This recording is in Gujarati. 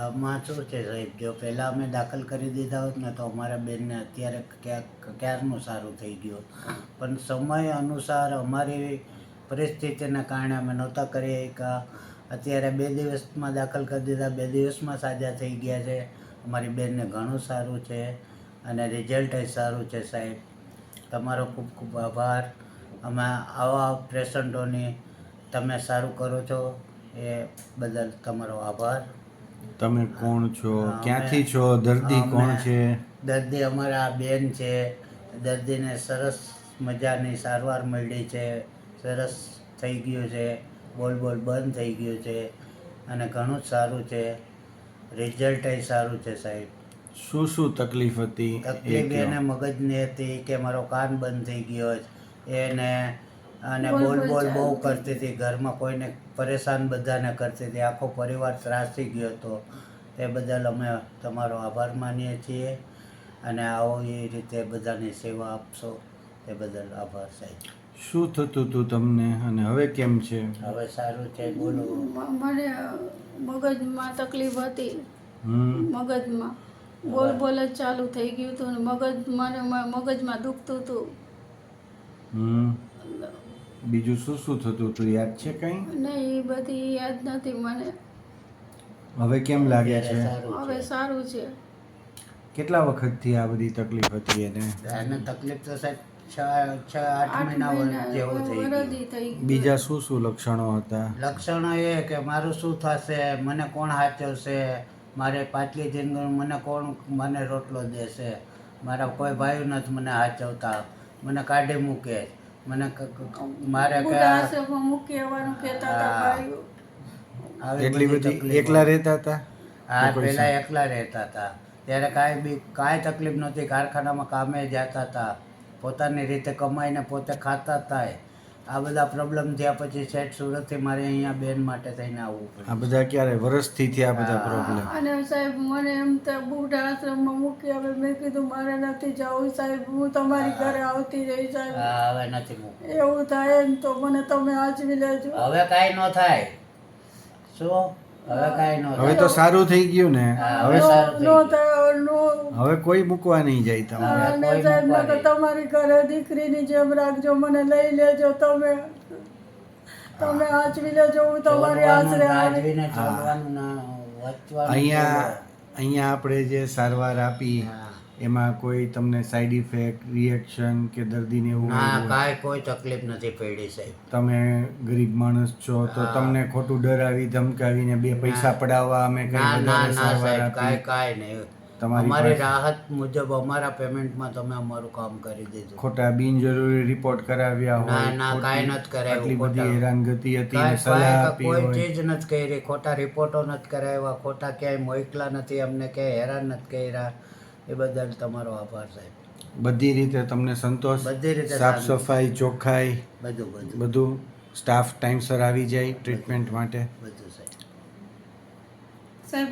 આમાં શું છે સાહેબ, જો પહેલાં અમે દાખલ કરી દીધા હોત ને તો અમારા બેનને અત્યારે ક્યારનું સારું થઈ ગયું, પણ સમય અનુસાર અમારી પરિસ્થિતિના કારણે અમે નહોતા કરી શક્યા. અત્યારે 2 દિવસમાં દાખલ કરી દીધા, 2 દિવસમાં સાજા થઈ ગયા છે. અમારી બેનને ઘણું સારું છે અને રિઝલ્ટ સારું છે સાહેબ. તમારો ખૂબ ખૂબ આભાર. અમે આવા પેશન્ટોની તમે સારું કરો છો એ બદલ તમારો આભાર. તમે કોણ છો, ક્યાંથી છો, દર્દી કોણ છે? દર્દી અમારા બેન છે. દર્દીને સરસ મજાની સારવાર મળી છે, સરસ થઈ ગયું છે, બોલ બંધ થઈ ગયું છે અને ઘણું જ સારું છે. રિઝલ્ટ સારું છે સાહેબ. શું તકલીફ હતી? તકલીફ એને મગજની હતી કે મારો કાન બંધ થઈ ગયો એને, અને બોલ બહુ કરતી હતી, ઘરમાં કોઈને પરેશાન બધાને કરતી હતી, આખો પરિવાર ત્રાસી ગયો હતો. તે બદલ અમે તમારો આભાર માનીએ છીએ અને આવો એ રીતે બધાની સેવા આપશો તે બદલ આભાર સાહેબ. શું થતું હતું તમને અને હવે કેમ છે? હવે સારું છે. બોલો. મને મગજમાં તકલીફ હતી. મગજમાં બોલ જ ચાલુ થઈ ગયું હતું ને મગજમાં દુખતું હતું. બીજું શું થતું હતું, યાદ છે કઈ? નહીં, એ બધી યાદ નથી મને. હવે કેમ લાગે છે? હવે સારું છે. કેટલા વખતથી આ બધી તકલીફ હતી એને? એને તકલીફ તો સાહેબ 6-8 મહિના જેવું થઈ ગયું. બીજા શું લક્ષણો હતા? લક્ષણો એ કે મારું શું થશે, મને કોણ સાચવશે, મારે પાછલી જિંદગી મને રોટલો દેશે, મારા કોઈ ભાઈ નથી મને સાચવતા, મને કાઢી મૂકે, મને મારે મૂકી આવવાનું કહેતા હતા ભાઈઓ. એટલી બધી એકલા રહેતા હતા? હા, પહેલા એકલા રહેતા હતા. ત્યારે કાંઈ તકલીફ નહોતી. કારખાનામાં કામે જતા હતા, પોતાની રીતે કમાઈને પોતે ખાતા હતા. આ બધા પ્રોબ્લેમ થયા પછી શેઠ સુરતથી મારે અહીંયા બેન માટે થઈને આવવું પડ્યું. આ બધા ક્યારે વર્ષથી થયા બધા પ્રોબ્લેમ? અને સાહેબ મને એમ તો બુઢા આશ્રમમાં મૂકી આવે. મેં કીધું મારે નથી જવું સાહેબ, હું તમારી ઘરે આવતી રહી સાહેબ. હવે નથી મૂકવું. એવું થાય ને તો મને તમે આચવી લેજો. હવે કાંઈ ન થાય. શું? હવે કાંઈ ન થાય. હવે તો સારું થઈ ગયું ને? હવે સારું થઈ ગયું. હવે કોઈ મૂકવા નહીં જાય તમારે? સાહેબ તો તમારી ઘરે દીકરીની જેમ રાખજો, મને લઈ લેજો, તમે આચવી લેજો, હું તમારી આશરે આચવીને ચાલવાનું ના વાંચવાનું. અહીંયા આપણે જે સારવાર આપી એમાં કોઈ તમને સાઈડ ઇફેક્ટ, રિએક્શન કે દર્દીને એવું? ના, કોઈ તકલીફ નથી પડી સાહેબ. તમે ગરીબ માણસ છો તો તમને ખોટું ડરાવી ધમકાવીને 2 પૈસા પડાવવા અમે કઈ વધારે સારવાર આપી? કાંઈ નહીં. અમારી રાહત મુજબ અમારા પેમેન્ટમાં તમે અમારું કામ કરી દીધું. ખોટા બિનજરૂરી રિપોર્ટ કરાવ્યા હોય? ના, કાંઈ નથી કરાવ્યું. આટલી બધી હેરાનગતિ હતી ને સલાહ આપી કોઈ હોય? ચીજ નથી કરી. ખોટા રિપોર્ટો નથી કરાવ્યા, ખોટા ક્યાંય મોકલા નથી, અમને ક્યાંય હેરાન નથી કર્યા. એ બદલ તમારો આભાર સાહેબ. બધી રીતે તમને સંતોષ? બધી રીતે સાફ સફાઈ, ચોખ્ખાઈ બધું સ્ટાફ ટાઈમસર આવી જાય ટ્રીટમેન્ટ માટે? બધું સાહેબ. સાહેબ